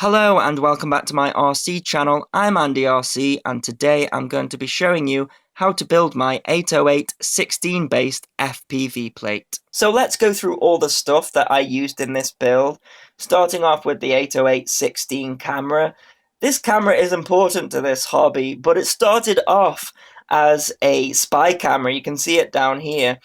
Hello and welcome back to my RC channel. I'm AndyRC and today I'm going to be showing you how to build my 808 16 based FPV plate. So let's go through all the stuff that I used in this build, starting off with the 808 16 camera. This camera is important to this hobby, but it started off as a spy camera. You can see it down here.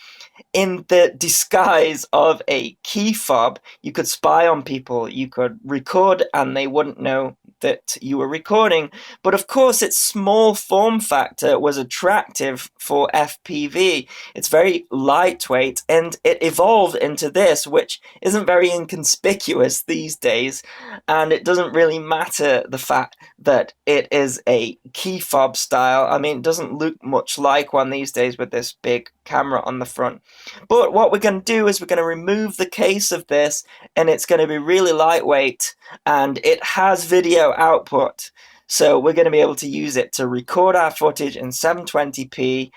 In the disguise of a key fob, you could spy on people, you could record and they wouldn't know that you were recording. But of course its small form factor was attractive for FPV. It's very lightweight and it evolved into this, which isn't very inconspicuous these days, and it doesn't really matter the fact that it is a key fob style. I mean, it doesn't look much like one these days with this big camera on the front. But what we're going to do is we're going to remove the case of this, and it's going to be really lightweight, and it has video output, so we're going to be able to use it to record our footage in 720p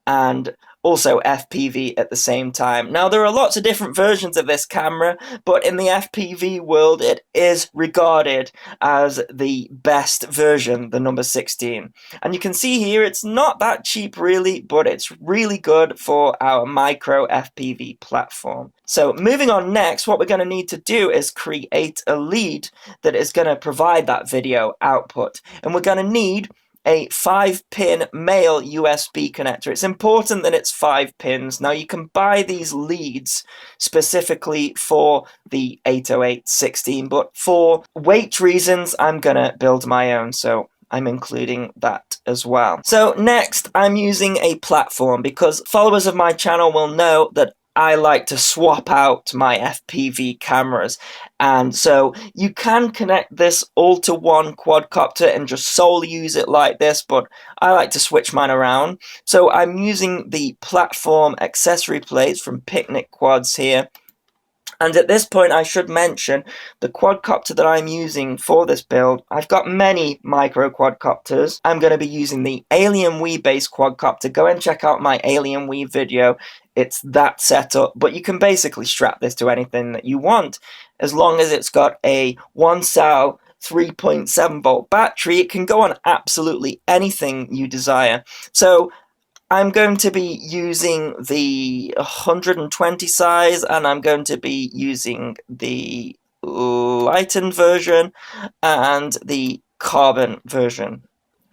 and also FPV at the same time. Now, there are lots of different versions of this camera, but in the FPV world it is regarded as the best version, the number 16. And you can see here it's not that cheap really, but it's really good for our Micro FPV platform. So moving on next, what we're going to need to do is create a lead that is going to provide that video output. And we're going to need a 5-pin male USB connector. It's important that it's 5 pins. Now you can buy these leads specifically for the 808 16, but for weight reasons I'm gonna build my own, so I'm including that as well. So next I'm using a platform because followers of my channel will know that I like to swap out my FPV cameras, and so you can connect this all to one quadcopter and just solely use it like this, but I like to switch mine around. So I'm using the platform accessory plates from Picnic Quads here. And at this point I should mention the quadcopter that I'm using for this build. I've got many micro quadcopters. I'm going to be using the Alienwee based quadcopter. Go and check out my Alienwee video. It's that setup, but you can basically strap this to anything that you want. As long as it's got a 1 cell 3.7 volt battery, it can go on absolutely anything you desire. So I'm going to be using the 120 size, and I'm going to be using the lightened version and the carbon version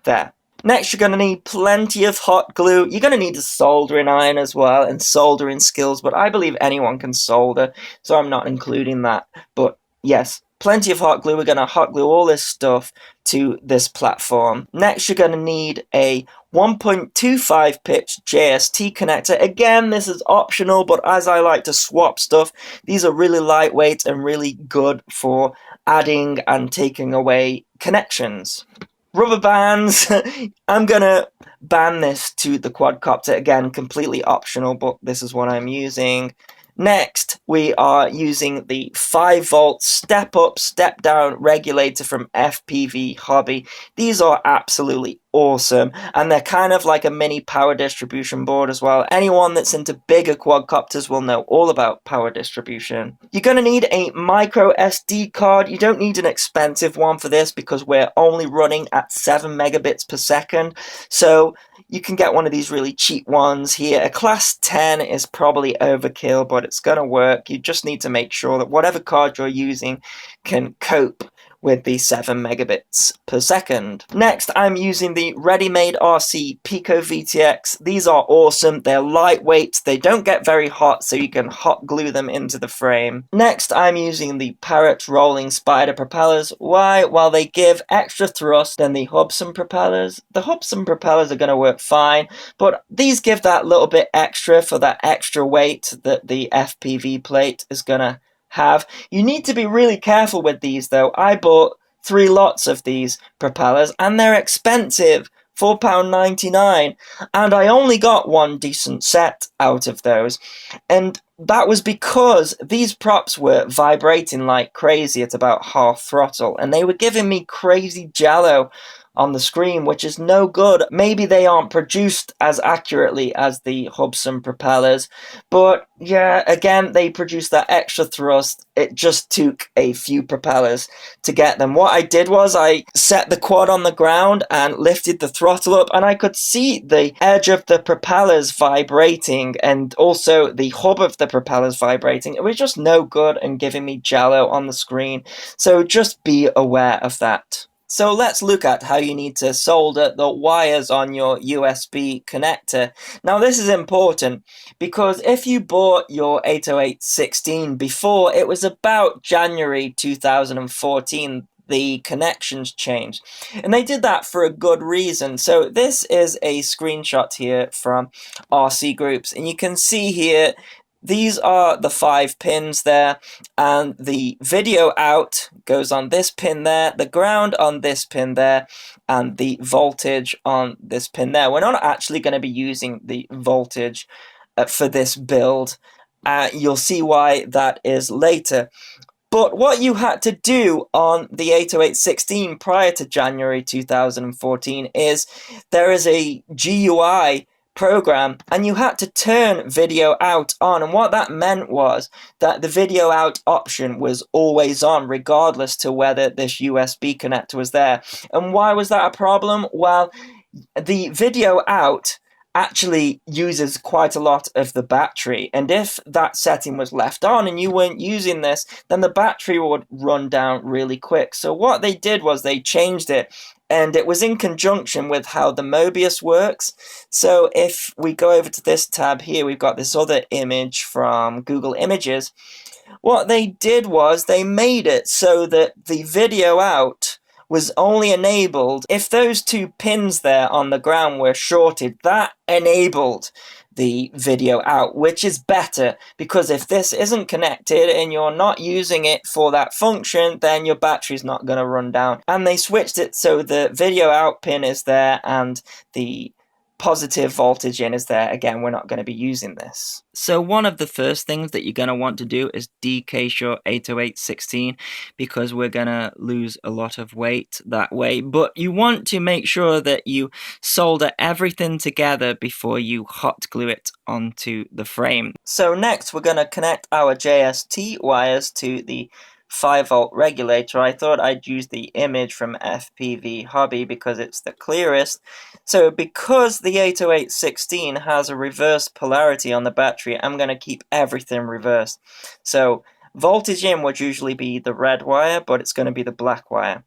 there. Next, you're going to need plenty of hot glue. You're going to need a soldering iron as well and soldering skills, but I believe anyone can solder, so I'm not including that. But yes, plenty of hot glue. We're going to hot glue all this stuff to this platform. Next, you're going to need a 1.25 pitch JST connector. Again, this is optional, but as I like to swap stuff, these are really lightweight and really good for adding and taking away connections. Rubber bands. I'm gonna band this to the quadcopter. Again, completely optional, but this is what I'm using. Next, we are using the 5 volt step up, step down regulator from FPV Hobby. These are absolutely awesome, and they're kind of like a mini power distribution board as well. Anyone that's into bigger quadcopters will know all about power distribution. You're going to need a micro SD card. You don't need an expensive one for this because we're only running at 7 megabits per second, so you can get one of these really cheap ones here. A class 10 is probably overkill, but it's going to work. You just need to make sure that whatever card you're using can cope with the 7 megabits per second. Next, I'm using the ready-made RC Pico VTX. These are awesome. They're lightweight. They don't get very hot, so you can hot glue them into the frame. Next, I'm using the Parrot Rolling Spider propellers. Why? Well, they give extra thrust than the Hobson propellers. The Hobson propellers are going to work fine, but these give that little bit extra for that extra weight that the FPV plate is going to have. You need to be really careful with these though. I bought 3 lots of these propellers and they're expensive, £4.99, and I only got one decent set out of those, and that was because these props were vibrating like crazy at about half throttle and they were giving me crazy jello on the screen, which is no good. Maybe they aren't produced as accurately as the Hubsan propellers, but yeah, again, they produce that extra thrust. It just took a few propellers to get them. What I did was I set the quad on the ground and lifted the throttle up, and I could see the edge of the propellers vibrating and also the hub of the propellers vibrating. It was just no good and giving me jello on the screen. So just be aware of that. So let's look at how you need to solder the wires on your USB connector. Now this is important because if you bought your 808-16 before, it was about January 2014, the connections changed. And they did that for a good reason. So this is a screenshot here from RC Groups, and you can see here these are the 5 pins there, and the video out goes on this pin there, the ground on this pin there, and the voltage on this pin there. We're not actually going to be using the voltage for this build. You'll see why that is later. But what you had to do on the 808-16 prior to January 2014 is there is a GUI program, and you had to turn video out on, and what that meant was that the video out option was always on regardless to whether this USB connector was there. And why was that a problem? Well, the video out actually uses quite a lot of the battery, and if that setting was left on and you weren't using this, then the battery would run down really quick. So what they did was they changed it, and it was in conjunction with how the Mobius works. So if we go over to this tab here, we've got this other image from Google Images. What they did was they made it so that the video out was only enabled if those 2 pins there on the ground were shorted. That enabled the video out, which is better, because if this isn't connected and you're not using it for that function, then your battery's not going to run down. And they switched it so the video out pin is there and the positive voltage in is there. Again, we're not going to be using this. So one of the first things that you're going to want to do is decase your 808-16, because we're going to lose a lot of weight that way. But you want to make sure that you solder everything together before you hot glue it onto the frame. So next we're going to connect our JST wires to the 5-volt regulator. I thought I'd use the image from FPV Hobby because it's the clearest. So because the 808-16 has a reverse polarity on the battery, I'm going to keep everything reversed. So voltage in would usually be the red wire, but it's going to be the black wire.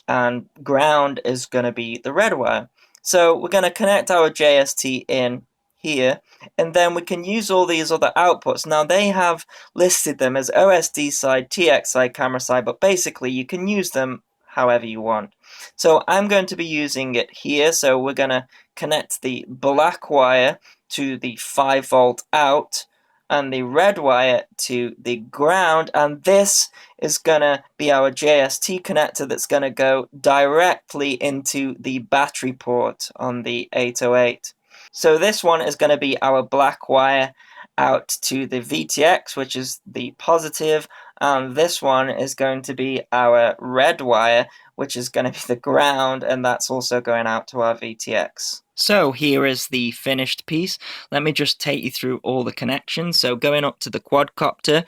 And ground is going to be the red wire. So we're going to connect our JST in here, and then we can use all these other outputs. Now they have listed them as OSD side, TX side, camera side, but basically you can use them however you want. So I'm going to be using it here, so we're going to connect the black wire to the 5-volt out and the red wire to the ground, and this is going to be our JST connector that's going to go directly into the battery port on the 808. So this one is going to be our black wire out to the VTX, which is the positive, and this one is going to be our red wire, which is going to be the ground, and that's also going out to our VTX. So here is the finished piece. Let me just take you through all the connections. So going up to the quadcopter.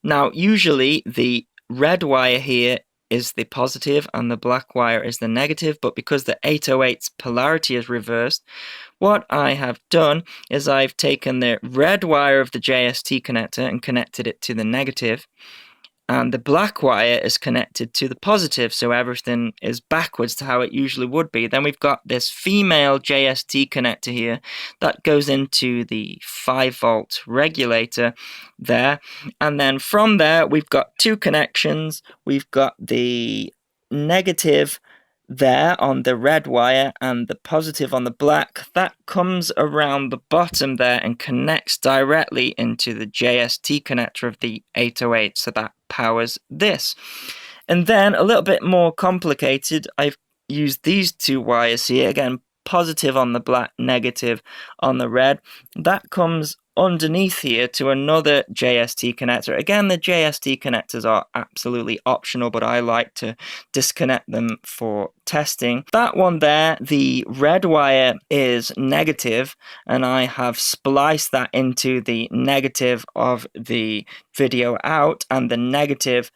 Now usually the red wire here is the positive and the black wire is the negative, but because the 808's polarity is reversed, what I have done is I've taken the red wire of the JST connector and connected it to the negative, and the black wire is connected to the positive, so everything is backwards to how it usually would be. Then we've got this female JST connector here that goes into the 5-volt regulator there, and then from there we've got 2 connections. We've got the negative there on the red wire and the positive on the black. That comes around the bottom there and connects directly into the JST connector of the 808, so that powers this. And then a little bit more complicated, I've used these 2 wires here, again positive on the black, negative on the red. That comes underneath here to another JST connector. Again, the JST connectors are absolutely optional, but I like to disconnect them for testing. That one there, the red wire is negative, and I have spliced that into the negative of the video out and the negative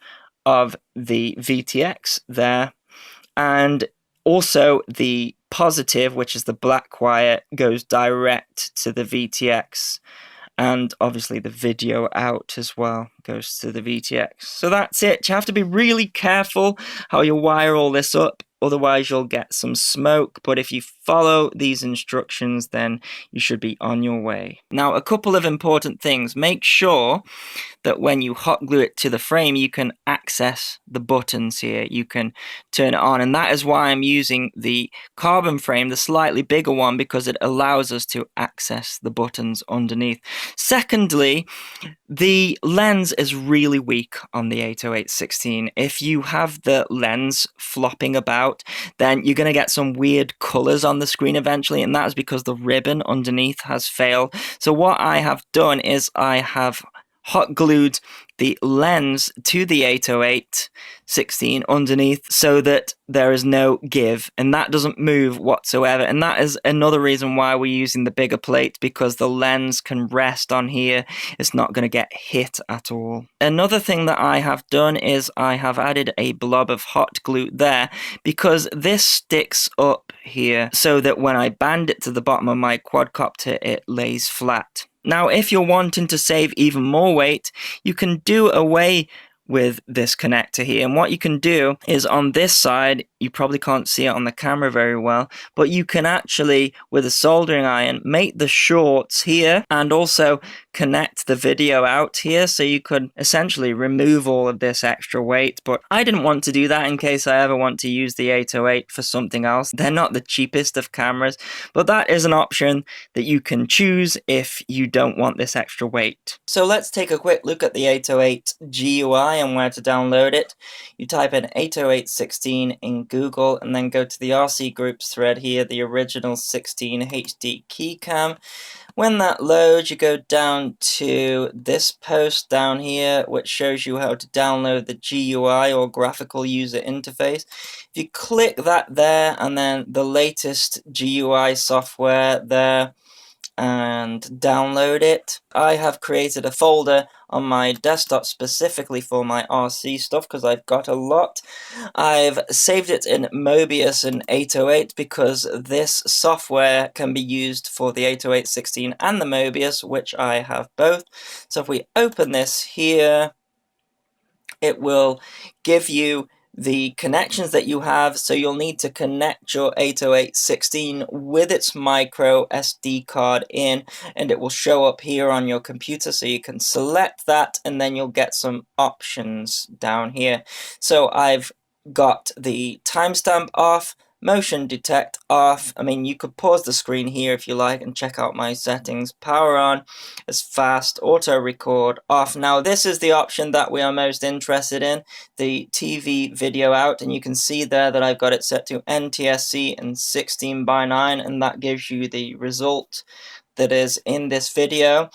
of the VTX there. And also the positive, which is the black wire, goes direct to the VTX. And obviously the video out as well goes to the VTX. So that's it. You have to be really careful how you wire all this up. Otherwise you'll get some smoke. But if you follow these instructions, then you should be on your way. Now, a couple of important things. Make sure that when you hot glue it to the frame, you can access the buttons here. You can turn it on. And that is why I'm using the carbon frame, the slightly bigger one, because it allows us to access the buttons underneath. Secondly, the lens is really weak on the 808-16. If you have the lens flopping about, then you're going to get some weird colors on the screen eventually, and that is because the ribbon underneath has failed. So what I have done is I have hot glued the lens to the 808-16 underneath so that there is no give, and that doesn't move whatsoever. And that is another reason why we're using the bigger plate, because the lens can rest on here. It's not going to get hit at all. Another thing that I have done is I have added a blob of hot glue there, because this sticks up here so that when I band it to the bottom of my quadcopter, it lays flat. Now, if you're wanting to save even more weight, you can do away with this connector here. And what you can do is on this side, you probably can't see it on the camera very well, but you can actually, with a soldering iron, make the shorts here and also connect the video out here. So you could essentially remove all of this extra weight, but I didn't want to do that in case I ever want to use the 808 for something else. They're not the cheapest of cameras, but that is an option that you can choose if you don't want this extra weight. So let's take a quick look at the 808 GUI and where to download it. You type in 808-16 in Google and then go to the RC groups thread here, the original 16 HD keycam. When that loads, you go down to this post down here, which shows you how to download the GUI or graphical user interface. If you click that there and then the latest GUI software there, and download it. I have created a folder on my desktop specifically for my RC stuff because I've got a lot. I've saved it in Mobius and 808 because this software can be used for the 808-16 and the Mobius, which I have both. So if we open this here, it will give you the connections that you have. So you'll need to connect your 808-16 with its micro SD card in, and it will show up here on your computer. So you can select that and then you'll get some options down here. So I've got the timestamp off, motion detect off. I mean, you could pause the screen here if you like and check out my settings. Power on is fast, auto record off. Now this is the option that we are most interested in, the TV video out, and you can see there that I've got it set to NTSC and 16:9, and that gives you the result that is in this video.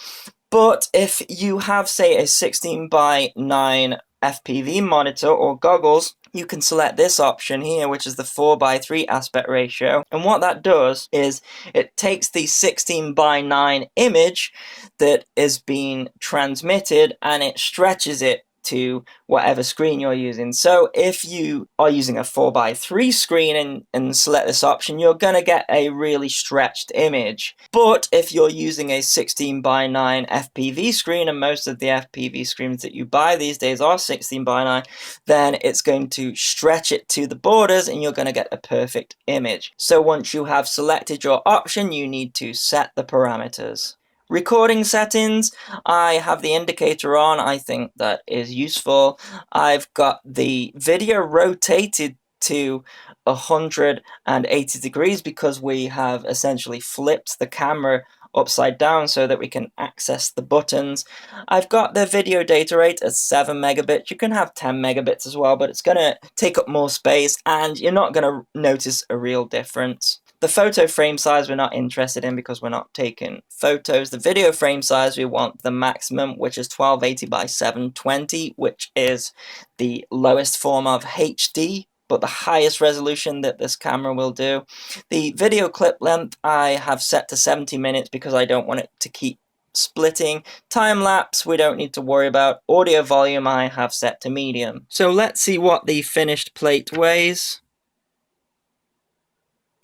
But if you have, say, a 16:9 FPV monitor or goggles, you can select this option here, which is the 4:3 aspect ratio. And what that does is it takes the 16:9 image that is being transmitted and it stretches it to whatever screen you're using. So if you are using a 4:3 screen and select this option, you're going to get a really stretched image. But if you're using a 16:9 FPV screen, and most of the FPV screens that you buy these days are 16:9, then it's going to stretch it to the borders and you're going to get a perfect image. So once you have selected your option, you need to set the parameters. Recording settings, I have the indicator on. I think that is useful. I've got the video rotated to 180 degrees because we have essentially flipped the camera upside down so that we can access the buttons. I've got the video data rate at 7 megabits. You can have 10 megabits as well, but it's going to take up more space and you're not going to notice a real difference. The photo frame size we're not interested in because we're not taking photos. The video frame size, we want the maximum, which is 1280 by 720, which is the lowest form of HD, but the highest resolution that this camera will do. The video clip length I have set to 70 minutes because I don't want it to keep splitting. Time lapse we don't need to worry about. Audio volume I have set to medium. So let's see what the finished plate weighs.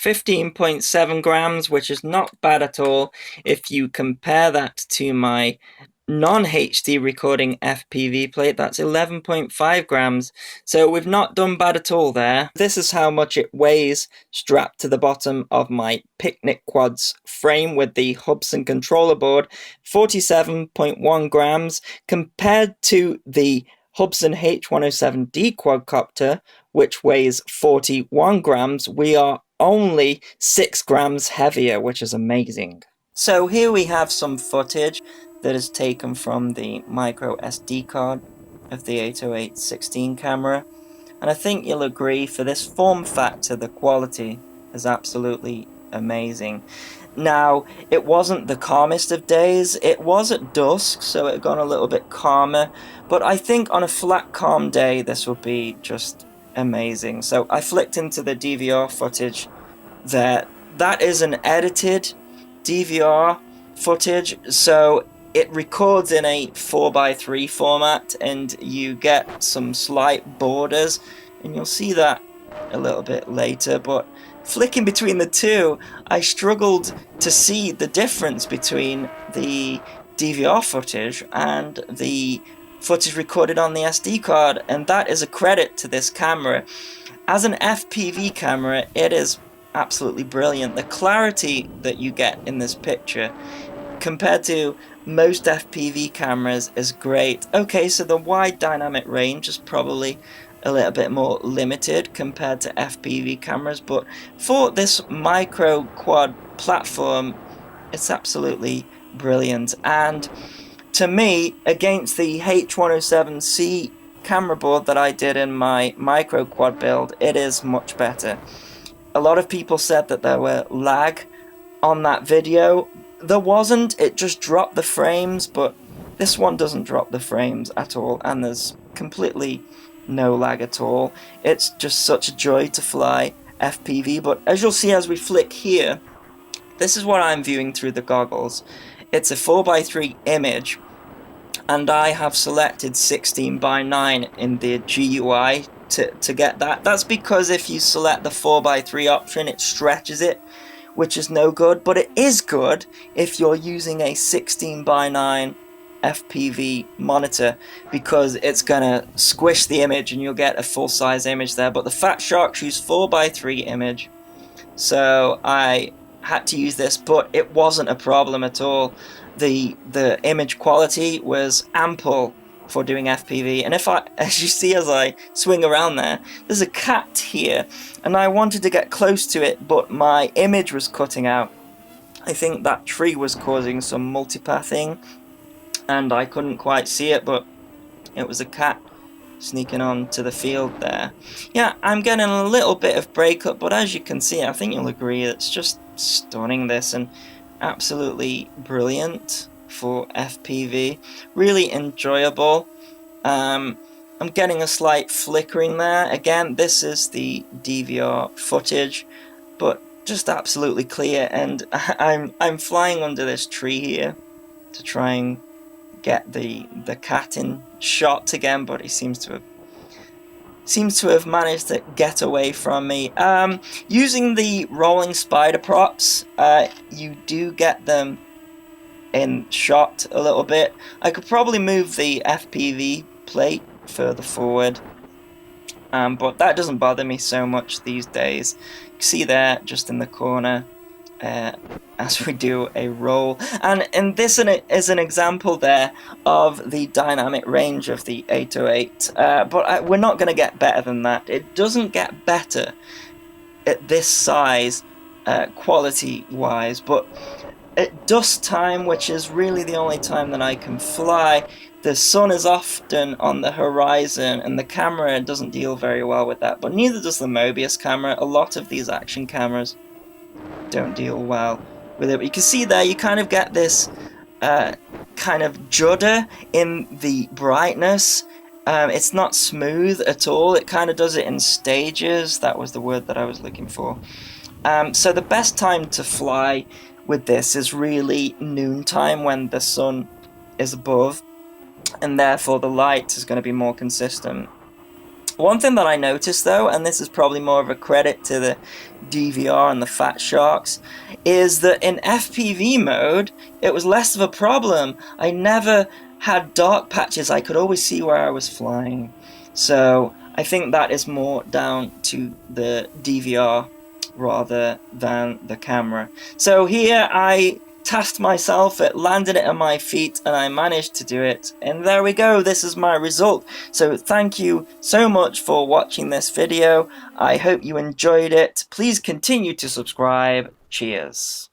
15.7 grams, which is not bad at all if you compare that to my non-HD recording FPV plate. That's 11.5 grams, so we've not done bad at all there. This is how much it weighs strapped to the bottom of my Picnic Quads frame with the Hubsan controller board. 47.1 grams compared to the Hubsan H107D quadcopter, which weighs 41 grams. We are only 6 grams heavier, which is amazing. So here we have some footage that is taken from the micro SD card of the 808-16 camera, and I think you'll agree, for this form factor, the quality is absolutely amazing. Now, it wasn't the calmest of days. It was at dusk, so it got a little bit calmer, but I think on a flat calm day this would be just amazing. So I flicked into the DVR footage there. That is an edited DVR footage, so it records in a 4:3 format, and you get some slight borders, and you'll see that a little bit later. But flicking between the two, I struggled to see the difference between the DVR footage and the footage recorded on the SD card, and that is a credit to this camera. As an FPV camera, it is absolutely brilliant. The clarity that you get in this picture compared to most FPV cameras is great. Okay, so the wide dynamic range is probably a little bit more limited compared to FPV cameras, but for this micro quad platform, it's absolutely brilliant. And to me, against the H107C camera board that I did in my micro quad build, it is much better. A lot of people said that there were lag on that video. There wasn't, it just dropped the frames, but this one doesn't drop the frames at all, and there's completely no lag at all. It's just such a joy to fly FPV. But as you'll see as we flick here, this is what I'm viewing through the goggles. It's a 4:3 image, and I have selected 16:9 in the GUI to get that. That's because if you select the 4:3 option, it stretches it, which is no good, but it is good if you're using a 16:9 FPV monitor, because it's gonna squish the image and you'll get a full-size image there. But the Fat Sharks use 4:3 image, so I had to use this, but it wasn't a problem at all. The image quality was ample for doing FPV. And if as you see as I swing around there's a cat here, and I wanted to get close to it, but my image was cutting out. I think that tree was causing some multipathing, and I couldn't quite see it, but it was a cat sneaking on to the field there. Yeah, I'm getting a little bit of breakup, but as you can see, I think you'll agree, it's just stunning, this, and absolutely brilliant for FPV. Really enjoyable. I'm getting a slight flickering there. Again, this is the DVR footage, but just absolutely clear. And I'm flying under this tree here to try and get the cat in shot again, but he seems to have managed to get away from me. Using the rolling spider props, you do get them in shot a little bit. I could probably move the FPV plate further forward, but that doesn't bother me so much these days. You can see there, just in the corner, as we do a roll. And this is an example there of the dynamic range of the 808, but we're not going to get better than that. It doesn't get better at this size, quality-wise, but at dusk time, which is really the only time that I can fly, the sun is often on the horizon, and the camera doesn't deal very well with that, but neither does the Mobius camera. A lot of these action cameras don't deal well with it. But you can see there, you kind of get this kind of judder in the brightness. It's not smooth at all. It kind of does it in stages. That was the word that I was looking for. So the best time to fly with this is really noontime, when the sun is above, and therefore the light is going to be more consistent. One thing that I noticed though, and this is probably more of a credit to the DVR and the Fat Sharks, is that in FPV mode it was less of a problem. I never had dark patches. I could always see where I was flying. So I think that is more down to the DVR rather than the camera. So here I tasked myself at landing it on my feet, and I managed to do it, and there we go. This is my result. So thank you so much for watching this video. I hope you enjoyed it. Please continue to subscribe. Cheers.